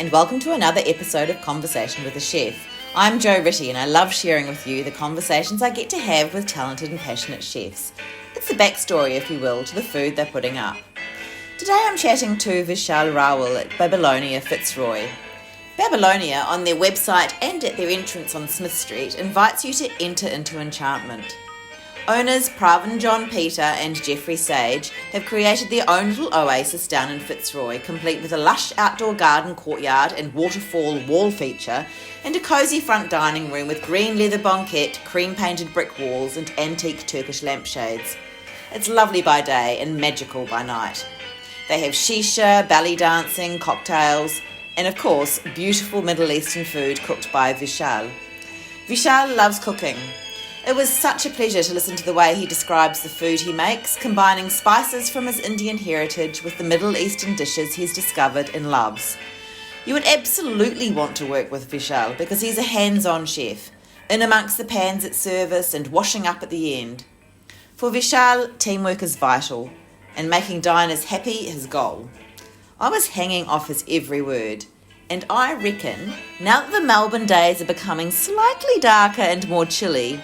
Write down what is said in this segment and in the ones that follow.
and welcome to another episode of Conversation with a Chef. I'm Jo Ritty and I love sharing with you the conversations I get to have with talented and passionate chefs. It's the backstory, if you will, to the food they're putting up. Today I'm chatting to Vishal Rawal at Babylonia, Fitzroy. Babylonia, on their website and at their entrance on Smith Street, invites you to enter into enchantment. Owners Pravin John Peter and Jeffrey Sage have created their own little oasis down in Fitzroy, complete with a lush outdoor garden courtyard and waterfall wall feature, and a cosy front dining room with green leather banquette, cream-painted brick walls and antique Turkish lampshades. It's lovely by day and magical by night. They have shisha, belly dancing, cocktails, and of course, beautiful Middle Eastern food cooked by Vishal. Vishal loves cooking. It was such a pleasure to listen to the way he describes the food he makes, combining spices from his Indian heritage with the Middle Eastern dishes he's discovered and loves. You would absolutely want to work with Vishal because he's a hands-on chef, in amongst the pans at service and washing up at the end. For Vishal, teamwork is vital, and making diners happy his goal. I was hanging off his every word, and I reckon, now that the Melbourne days are becoming slightly darker and more chilly,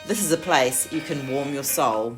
this is a place you can warm your soul.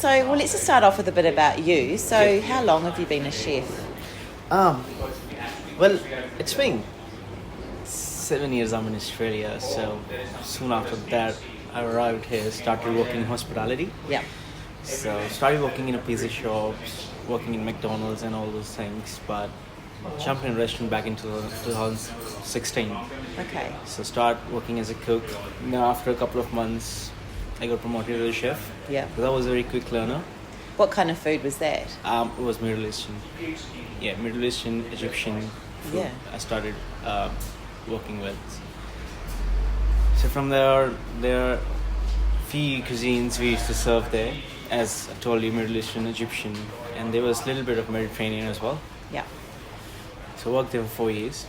So, well, let's just start off with a bit about you. So, how long have you been a chef? Well, it's been 7 years I'm in Australia, so soon after that I arrived here, started working in hospitality. Yeah. So started working in a pizza shop, working in McDonald's and all those things, but jumped in restaurant back in 2016. Okay. So start working as a cook. Now after a couple of months, I got promoted to a chef. Yeah. Because I was a very quick learner. What kind of food was that? It was Middle Eastern. Yeah, Middle Eastern, Egyptian food. Yeah. I started working with. So from there are few cuisines we used to serve there. As I told you, Middle Eastern, Egyptian, and there was a little bit of Mediterranean as well. Yeah. So I worked there for 4 years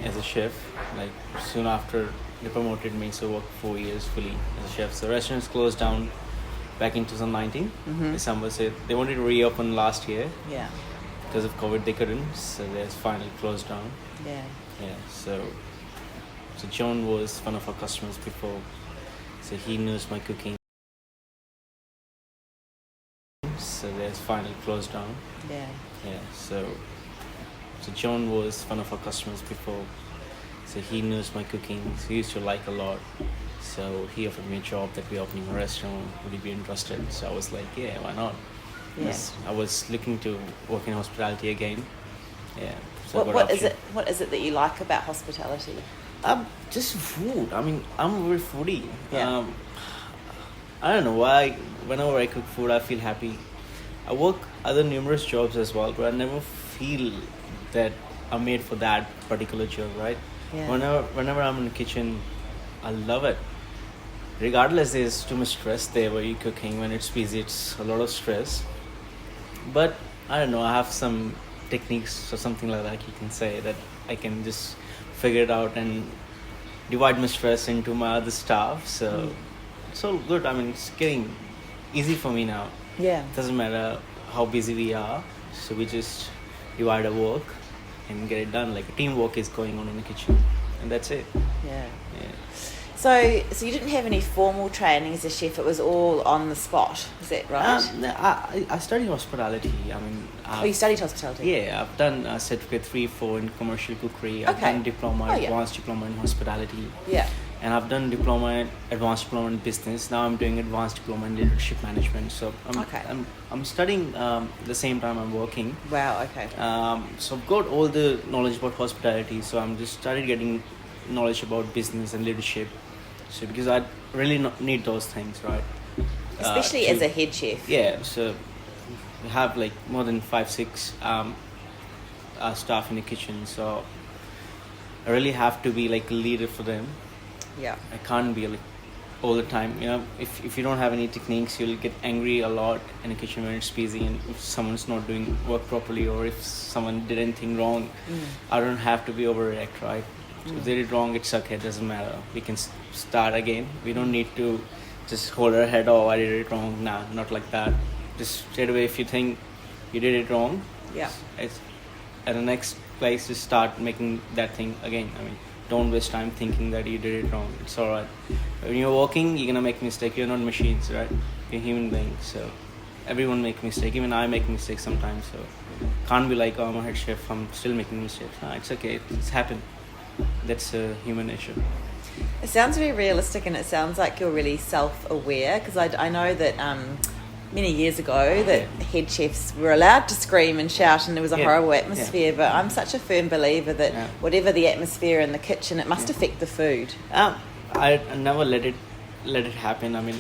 as a chef. Like soon after they promoted me, so worked 4 years fully as a chef. So restaurants closed down back in 2019, December. So they wanted to reopen last year. Yeah. Because of COVID, they couldn't, so they finally closed down. Yeah. Yeah, so John was one of our customers before, so he knows my cooking. So they finally closed down. Yeah. Yeah, so John was one of our customers before, so he knows my cooking. So he used to like a lot. So he offered me a job that we're opening a restaurant. Would you be interested? So I was like, yeah, why not? Yeah. Yes, I was looking to work in hospitality again. Yeah. So What is it? What is it that you like about hospitality? Just food. I mean, I'm a very foodie. Yeah. I don't know why. Whenever I cook food, I feel happy. I work other numerous jobs as well, but I never feel that I'm made for that particular job, right? Yeah. Whenever I'm in the kitchen, I love it. Regardless, there's too much stress there where you're cooking. When it's busy, it's a lot of stress. But I don't know, I have some techniques or something like that you can say that I can just figure it out and divide my stress into my other stuff. So it's all good. I mean, it's getting easy for me now. Yeah. It doesn't matter how busy we are. So we just divide our work and get it done. Like teamwork is going on in the kitchen. And that's it. Yeah. Yeah. So you didn't have any formal training as a chef. It was all on the spot. Is that right? I studied hospitality. I mean, You studied hospitality. yeah, I've done certificate 3-4 in commercial cookery. I've Okay. done diploma, Oh, yeah. advanced diploma in hospitality, Yeah. and I've done advanced diploma in business. Now I'm doing advanced diploma in leadership management. So I'm studying the same time I'm working. Wow. Okay. So I've got all the knowledge about hospitality. So I'm just started getting knowledge about business and leadership. So because I really need those things, right? Especially as a head chef. Yeah, so we have like more than 5-6 staff in the kitchen, so I really have to be like a leader for them Yeah. I can't be like all the time. If you don't have any techniques, you'll get angry a lot in the kitchen when it's busy, and if someone's not doing work properly, or if someone did anything wrong, I don't have to be overreact, right? So if they did wrong, it's okay. It doesn't matter. We can start again. We don't need to just hold our head. Oh, I did it wrong. Nah, not like that. Just straight away, if you think you did it wrong, it's at the next place to start making that thing again. I mean, don't waste time thinking that you did it wrong. It's alright. When you're working, you're gonna make mistakes. You're not machines, right? You're human beings. So everyone makes mistakes. Even I make mistakes sometimes. So can't be like, oh, I'm a head chef, I'm still making mistakes. Nah, it's okay. It's happened. That's a human nature. It sounds very realistic, and it sounds like you're really self-aware, because I know that many years ago that head chefs were allowed to scream and shout, and there was a horrible atmosphere, but I'm such a firm believer that whatever the atmosphere in the kitchen, it must affect the food. I never let it happen. I mean,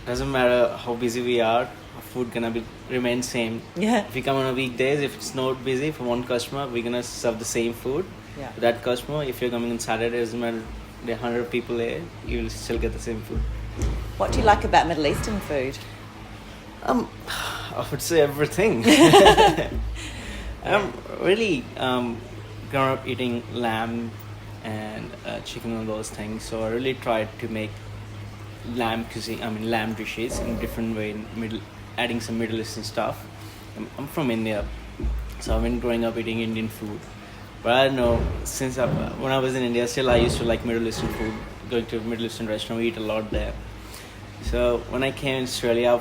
doesn't matter how busy we are, our food gonna remain same. If you come on a weekdays, if it's not busy for one customer, we're gonna serve the same food to that customer. If you're coming on Saturday, doesn't matter, there are 100 people there, you will still get the same food. What do you like about Middle Eastern food? I would say everything. I'm really grown up eating lamb and chicken and those things, so I really tried to make lamb dishes in a different way, adding some Middle Eastern stuff. I'm from India, so I've been growing up eating Indian food. But I don't know, when I was in India, still I used to like Middle Eastern food, going to a Middle Eastern restaurant, we eat a lot there. So when I came to Australia,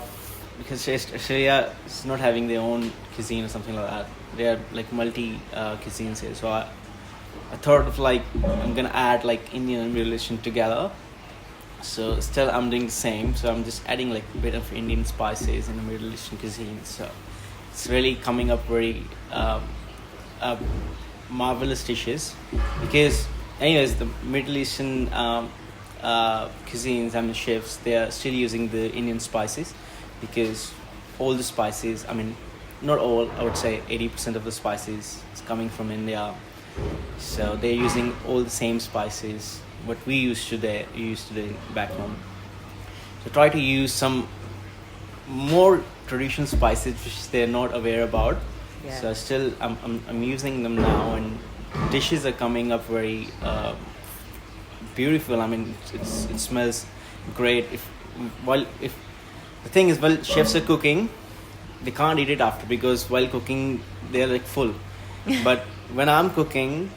because Australia is not having their own cuisine or something like that, they are like multi cuisines here. So I thought of like, I'm gonna add like Indian and Middle Eastern together. So still I'm doing the same. So I'm just adding like a bit of Indian spices in the Middle Eastern cuisine. So it's really coming up very marvelous dishes, because anyways the Middle Eastern cuisines, chefs, they are still using the Indian spices, because all the spices, not all, I would say 80% of the spices is coming from India, so they're using all the same spices what we used to do back home. So try to use some more traditional spices which they're not aware about. So still I'm using them now, and dishes are coming up very beautiful. It smells great. If the thing is, while chefs are cooking, they can't eat it after, because while cooking they're like full. But when I'm cooking,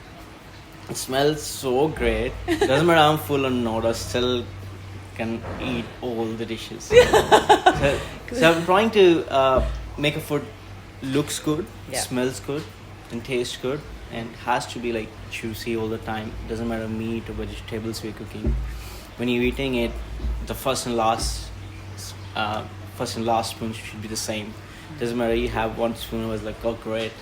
it smells so great. Doesn't matter I'm full or not, I still can eat all the dishes. So I'm trying to make a food looks good, smells good, and tastes good, and has to be like juicy all the time. Doesn't matter meat or vegetables we're cooking. When you're eating it, the first and last spoon should be the same. Doesn't matter you have one spoon, it was like, oh great,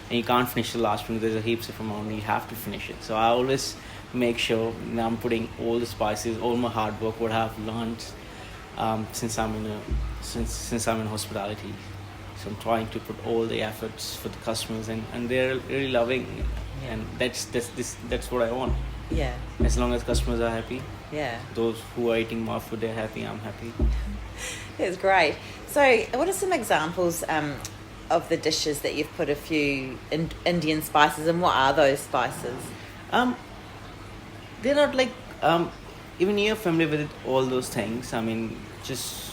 and you can't finish the last spoon, there's a heaps of amount, you have to finish it. So I always make sure now I'm putting all the spices, all my hard work, what I've learned since I'm in hospitality. So I'm trying to put all the efforts for the customers, and they're really loving it. And that's what I want. As long as customers are happy, those who are eating my food, they're happy, I'm happy. That's great. So what are some examples of the dishes that you've put a few Indian spices, and what are those spices? They're not like even you're familiar with all those things. Just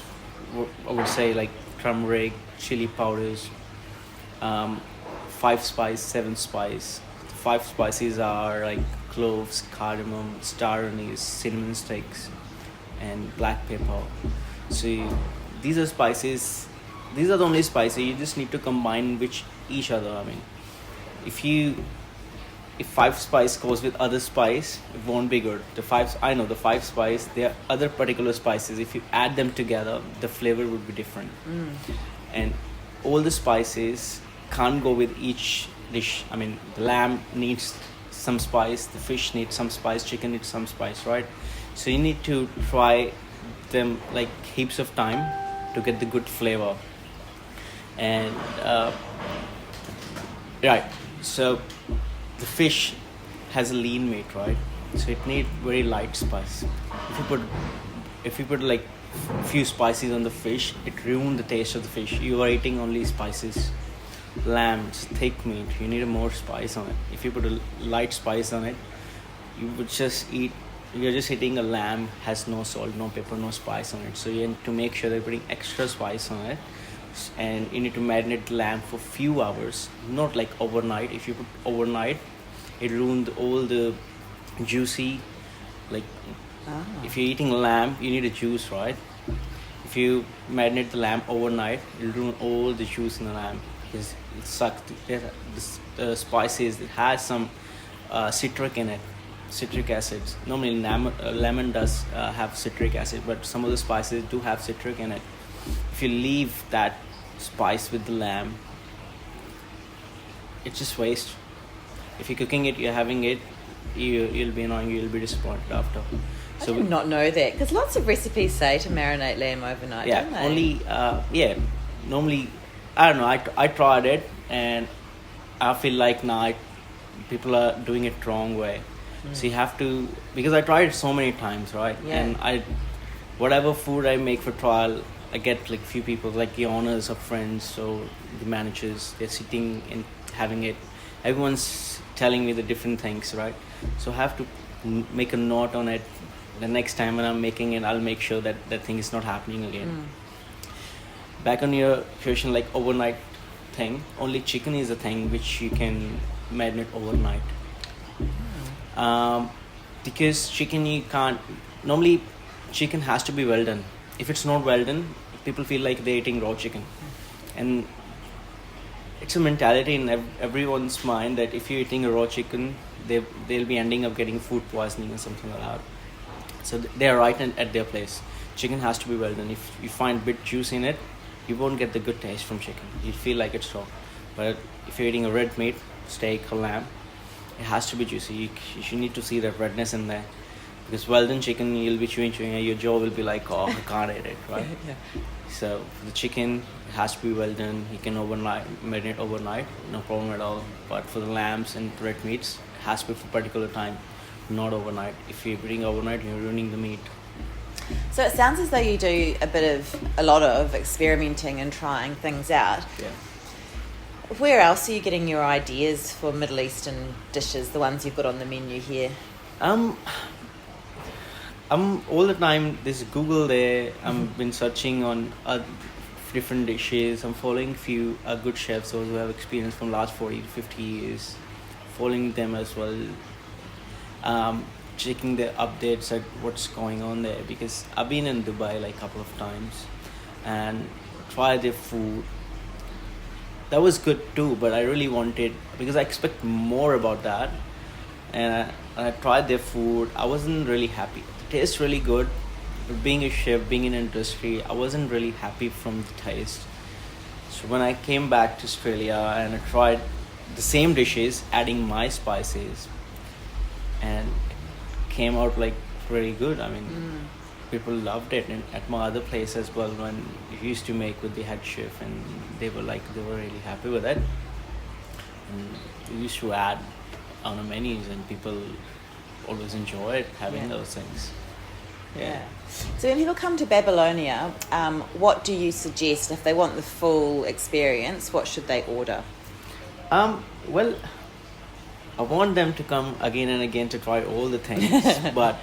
I would say like turmeric, chili powders, 5 spice, 7 spice. The 5 spices are like cloves, cardamom, star anise, cinnamon sticks, and black pepper. So these are spices. These are the only spices. You just need to combine with each other. If 5 spice goes with other spice, it won't be good. The 5 spice, there are other particular spices. If you add them together, the flavor would be different. And all the spices can't go with each dish. The lamb needs some spice, the fish needs some spice, chicken needs some spice, right? So you need to try them like heaps of time to get the good flavor. And so the fish has a lean meat, right? so it need very light spice. If you put like few spices on the fish, it ruins the taste of the fish. You are eating only spices. Lamb, it's thick meat. You need a more spice on it. If you put a light spice on it, you would just eat. You're just eating a lamb, has no salt, no pepper, no spice on it. So you need to make sure that you're putting extra spice on it, and you need to marinate the lamb for few hours, not like overnight. If you put overnight, it ruins all the juicy. Like if you're eating lamb, you need a juice, right? If you marinate the lamb overnight, it'll ruin all the juice in the lamb because it sucks. The spices, it has some citric in it. Citric acids. Normally, lemon does have citric acid, but some of the spices do have citric in it. If you leave that spice with the lamb, it's just waste. If you're cooking it, you're having it, you'll be annoying. You'll be disappointed after. I did not know that because lots of recipes say to marinate lamb overnight. Yeah, don't they? only Normally, I don't know. I tried it and I feel like now people are doing it wrong way. So you have to, because I tried it so many times, right? Yeah. And whatever food I make for trial, I get like few people, like the owners of friends, so the managers, they're sitting and having it. Everyone's telling me the different things, right? So I have to make a note on it. The next time when I'm making it, I'll make sure that that thing is not happening again. Back on your question, like overnight thing, only chicken is a thing which you can marinate overnight. Because chicken you can't, normally chicken has to be well done. If it's not well done, people feel like they're eating raw chicken, and it's a mentality in everyone's mind that if you're eating a raw chicken, they'll be ending up getting food poisoning or something like that. So they're right at their place. Chicken has to be well done. If you find bit juice in it, you won't get the good taste from chicken. You feel like it's raw. But if you're eating a red meat, steak or lamb, it has to be juicy. You need to see that redness in there. Because well done chicken, you'll be chewing, and your jaw will be like, oh, I can't eat it, right? Yeah. So for the chicken, it has to be well done. You can marinate overnight, no problem at all. But for the lambs and red meats, it has to be for a particular time, not overnight. If you're eating overnight, you're ruining the meat. So it sounds as though you do a lot of experimenting and trying things out. Yeah. Where else are you getting your ideas for Middle Eastern dishes, the ones you've got on the menu here? I'm all the time, there's Google there. I've been searching on different dishes. I'm following few good chefs those who have experience from last 40 to 50 years, following them as well, checking the updates at what's going on there, because I've been in Dubai like a couple of times and tried their food. That was good too, but I really wanted, because I expect more about that, and I tried their food. I wasn't really happy. It tastes really good, but being a chef, being in industry, I wasn't really happy from the taste. So when I came back to Australia and I tried the same dishes, adding my spices, and it came out like really good. I mean, people loved it. And at my other place as well, when I used to make with the head chef, and they were really happy with it. And we used to add on the menus, and people always enjoy it, having those things. Yeah. So when people come to Babylonia, what do you suggest if they want the full experience? What should they order? Well, I want them to come again and again to try all the things, but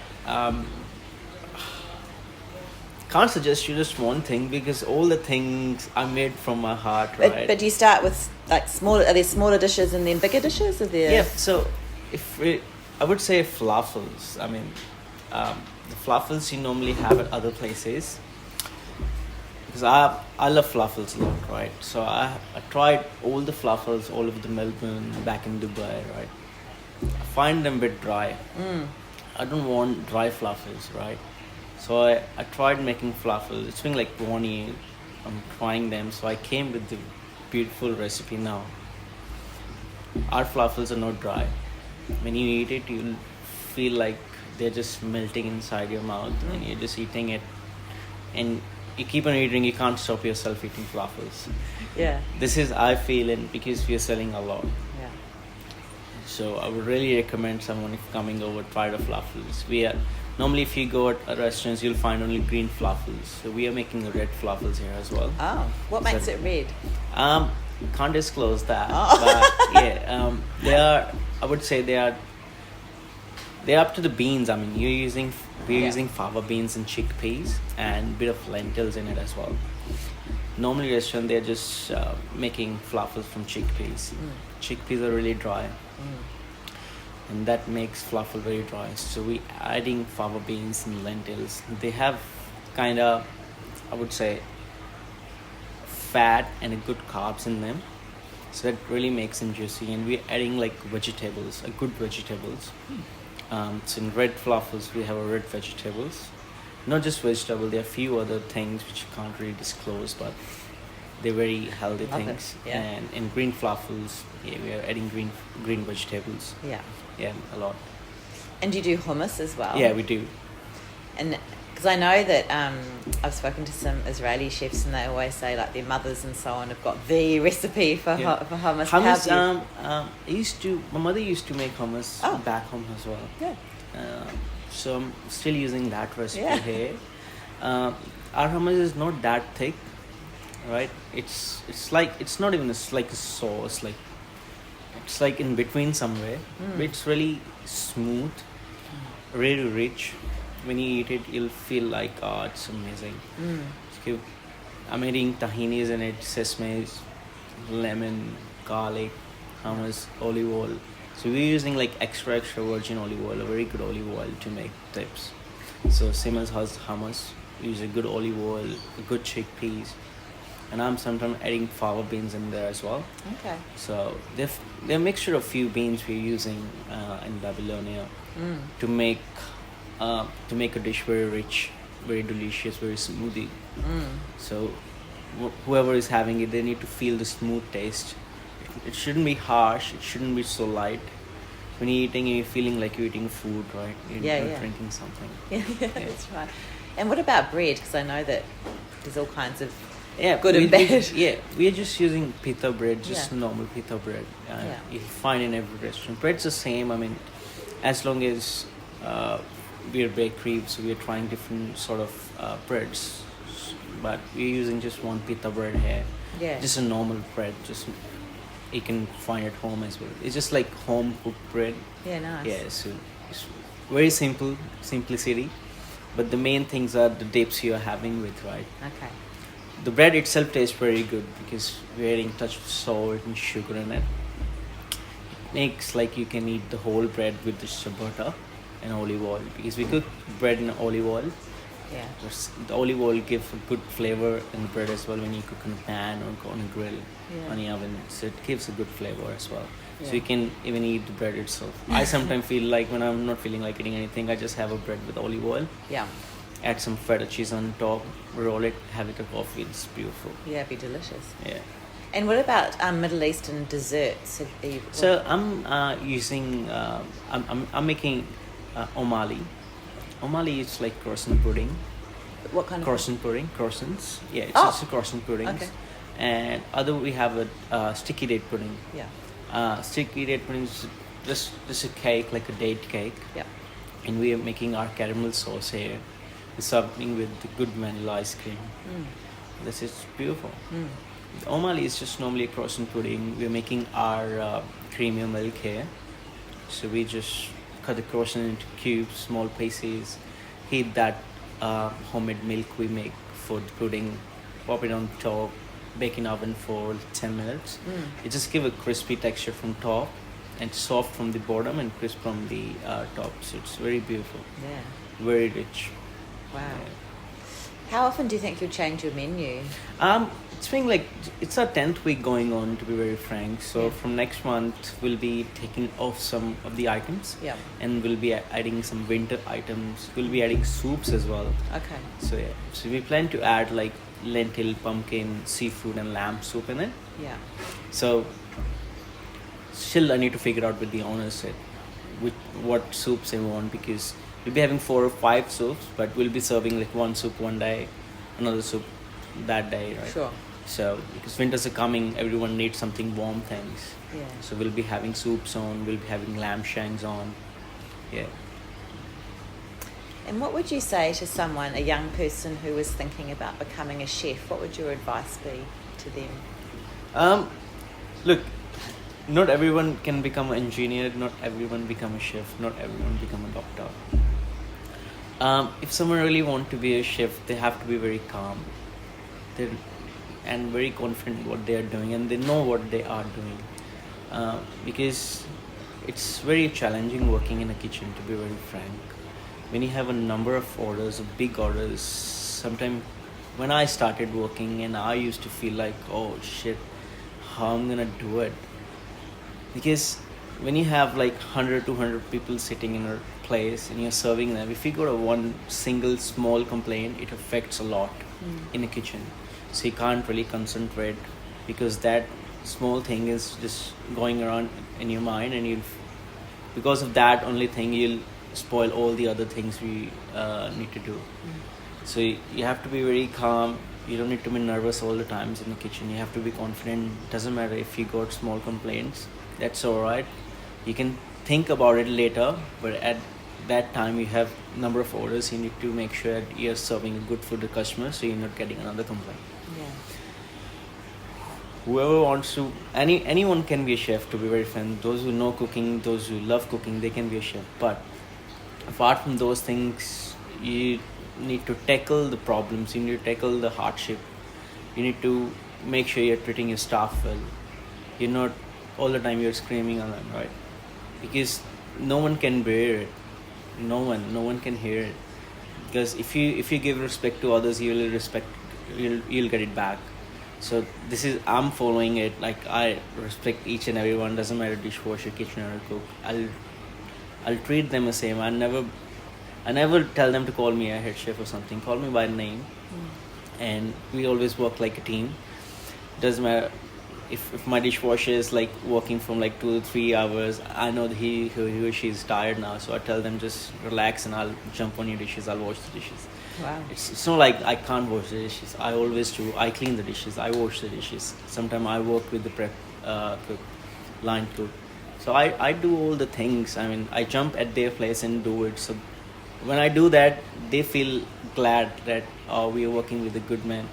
can't suggest you just one thing, because all the things are made from my heart, right? But do you start with like smaller? Are there smaller dishes and then bigger dishes? Are there? Yeah. So I would say fluffles. I mean, the fluffles you normally have at other places, because I love fluffles a lot, right? So I tried all the fluffles all over the Melbourne, back in Dubai, right? I find them a bit dry. I don't want dry fluffles, right? So I tried making fluffles. It's been like 1 year I'm trying them. So I came with the beautiful recipe now. Our fluffles are not dry. When you eat it, you'll feel like they're just melting inside your mouth, and you're just eating it. And you keep on eating, you can't stop yourself eating fluffles. Yeah. This is, I feel, and because we're selling a lot. Yeah. So I would really recommend someone if coming over try the falafels. We are normally if you go at restaurants you'll find only green falafels. So we are making the red falafels here as well. Oh, what makes So- it red? Can't disclose that. Oh. But yeah, they are. I would say they're up to the beans. I mean, we're Yeah. using fava beans and chickpeas and bit of lentils in it as well. Normally, restaurant they're just making falafels from chickpeas. Chickpeas are really dry, and that makes falafel very dry. So we adding fava beans and lentils. They have kind of, I would say, fat and a good carbs in them, so that really makes them juicy. And we're adding like vegetables, good vegetables. So in red falafels we have a red vegetables, not just vegetable. There are a few other things which you can't really disclose, but they're very healthy Love it, things. yeah. And in green falafels, yeah, we are adding green vegetables. Yeah. Yeah, a lot. And you do hummus as well? Yeah, we do. And because I know that I've spoken to some Israeli chefs and they always say like their mothers and so on have got the recipe for, Yeah. for hummus. Hummus. How do you... My mother used to make hummus Oh. back home as well. Good. So I'm still using that recipe Yeah. here. Our hummus is not that thick, right? It's like it's not even like a sauce. Like it's like in between somewhere. But it's really smooth, really rich. When you eat it, you'll feel like it's amazing. Okay, I'm adding tahinis in it, sesame, lemon, garlic, hummus, olive oil. So we're using like extra virgin olive oil, a very good olive oil to make dips. So same as hummus, we use a good olive oil, a good chickpeas, and I'm sometimes adding fava beans in there as well. Okay. So they're a mixture of few beans we're using in Babylonia to make a dish very rich, very delicious, very smoothie. So whoever is having it, they need to feel the smooth taste. It shouldn't be harsh. It shouldn't be so light. When you're eating, you're feeling like you're eating food, right? You're Yeah, not yeah. drinking something. Yeah, that's right. And what about bread? Because I know that there's all kinds of Yeah, good and bad. we're just using pita bread, just Yeah. normal pita bread. Yeah. You find in every restaurant. Bread's the same. I mean, as long as we're bakery, so we're trying different sort of breads, but we're using just one pita bread here. Yeah. Just a normal bread. Just you can find at home as well. It's just like home cooked bread. Yeah, nice. Yeah, so it's very simplicity. But the main things are the dips you're having with, right? Okay. The bread itself tastes very good because we're adding touch of salt and sugar in it. Makes like you can eat the whole bread with just butter and olive oil, because we cook bread in olive oil. Yeah. The olive oil gives a good flavor in the bread as well when you cook on a pan or on a grill, Yeah. on the oven. So it gives a good flavor as well. Yeah. So you can even eat the bread itself. I sometimes feel like when I'm not feeling like eating anything, I just have a bread with olive oil, Yeah. add some feta cheese on top, roll it, have it a coffee. It's beautiful. Yeah, it'd be delicious. Yeah. And what about Middle Eastern desserts? So I'm using I'm making omali. Omali is like croissant pudding. What kind of Croissant pudding, croissants. Yeah, it's Oh. just a croissant pudding. Okay. And other we have a sticky date pudding. Yeah. Sticky date pudding is just a cake, like a date cake. Yeah. And we are making our caramel sauce here. We're serving with the good vanilla ice cream. This is beautiful. The omali is just normally a croissant pudding. We're making our creamy milk here. So we just cut the croissant into cubes, small pieces, heat that homemade milk we make for the pudding, pop it on top, bake in oven for 10 minutes. It just give a crispy texture from top and soft from the bottom and crisp from the top. So it's very beautiful, Yeah. very rich. Wow. Yeah. How often do you think you'll change your menu? It's been like it's our 10th week going on, to be very frank. So Yeah. from next month we'll be taking off some of the items. Yeah. And we'll be adding some winter items. We'll be adding soups as well. Okay. So yeah, so we plan to add like lentil, pumpkin, seafood, and lamb soup in it. Yeah. So still, I need to figure out with the owners what soups they want, because we'll be having 4 or 5 soups, but we'll be serving like one soup one day, another soup that day, right? Sure. So because winters are coming, everyone needs something warm things. Yeah. So we'll be having soups on, we'll be having lamb shanks on. Yeah. And what would you say to someone, a young person who was thinking about becoming a chef? What would your advice be to them? Look, not everyone can become an engineer, not everyone become a chef, not everyone become a doctor. If someone really want to be a chef, they have to be very calm and very confident in what they are doing, and they know what they are doing. Because it's very challenging working in a kitchen, to be very frank. When you have a number of orders, big orders, sometimes when I started working, and I used to feel like, oh shit, how I'm gonna do it? Because when you have like 100, 200 people sitting in a place and you're serving them, if you got a one single small complaint, it affects a lot in a kitchen. So you can't really concentrate, because that small thing is just going around in your mind, and because of that only thing, you'll spoil all the other things we need to do. So you have to be very calm. You don't need to be nervous all the times in the kitchen. You have to be confident. Doesn't matter if you got small complaints, that's all right. You can think about it later, but at that time you have number of orders. You need to make sure that you're serving good food to customers, so you're not getting another complaint. Yeah. Whoever wants to, anyone can be a chef, to be very frank. Those who know cooking, those who love cooking, they can be a chef. But apart from those things, you need to tackle the problems, you need to tackle the hardship, you need to make sure you're treating your staff well. You're not all the time you're screaming on them, right? Because no one can bear it. No one can hear it. Because if you give respect to others, you'll get it back. So I'm following it. Like, I respect each and everyone. Doesn't matter dishwasher, kitchener, cook. I'll treat them the same. I never tell them to call me a head chef or something. Call me by name. And we always work like a team. Doesn't matter if my dishwasher is like working from like 2 to 3 hours. I know that he or she is tired now, so I tell them just relax and I'll jump on your dishes. I'll wash the dishes. Wow. It's not like I can't wash the dishes. I always do. I clean the dishes. I wash the dishes. Sometimes I work with the prep cook, line cook. So I do all the things. I mean, I jump at their place and do it. So when I do that, they feel glad that we are working with a good man.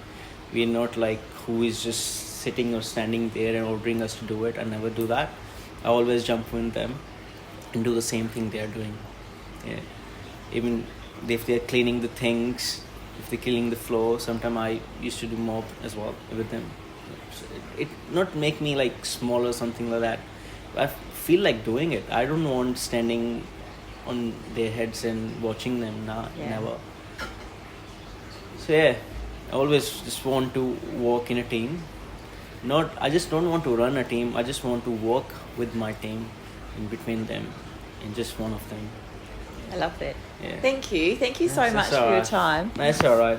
We are not like who is just sitting or standing there and ordering us to do it. I never do that. I always jump with them and do the same thing they are doing. Yeah. Even if they're cleaning the things, if they're cleaning the floor, sometimes I used to do mop as well with them. So it not make me like small or something like that. I feel like doing it. I don't want standing on their heads and watching them. Never. So yeah, I always just want to work in a team. I just don't want to run a team. I just want to work with my team, in between them, and just one of them. I love that. Yeah. Thank you so much for your time. That's all right.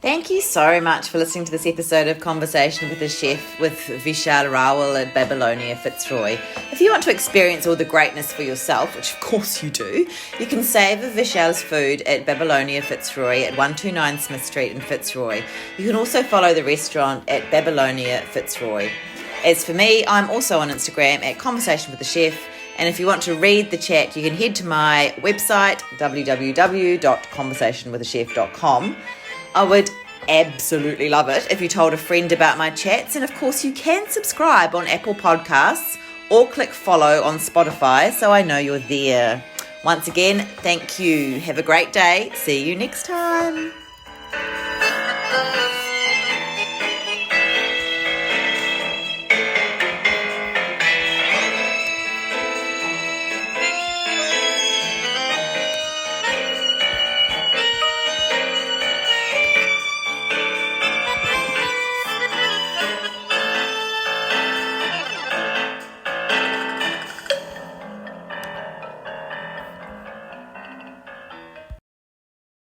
Thank you so much for listening to this episode of Conversation with a Chef with Vishal Rawal at Babylonia, Fitzroy. If you want to experience all the greatness for yourself, which of course you do, you can savour Vishal's food at Babylonia, Fitzroy at 129 Smith Street in Fitzroy. You can also follow the restaurant at Babylonia, Fitzroy. As for me, I'm also on Instagram at Conversation with the Chef. And if you want to read the chat, you can head to my website, www.conversationwithachef.com. I would absolutely love it if you told a friend about my chats. And of course, you can subscribe on Apple Podcasts or click follow on Spotify so I know you're there. Once again, thank you. Have a great day. See you next time.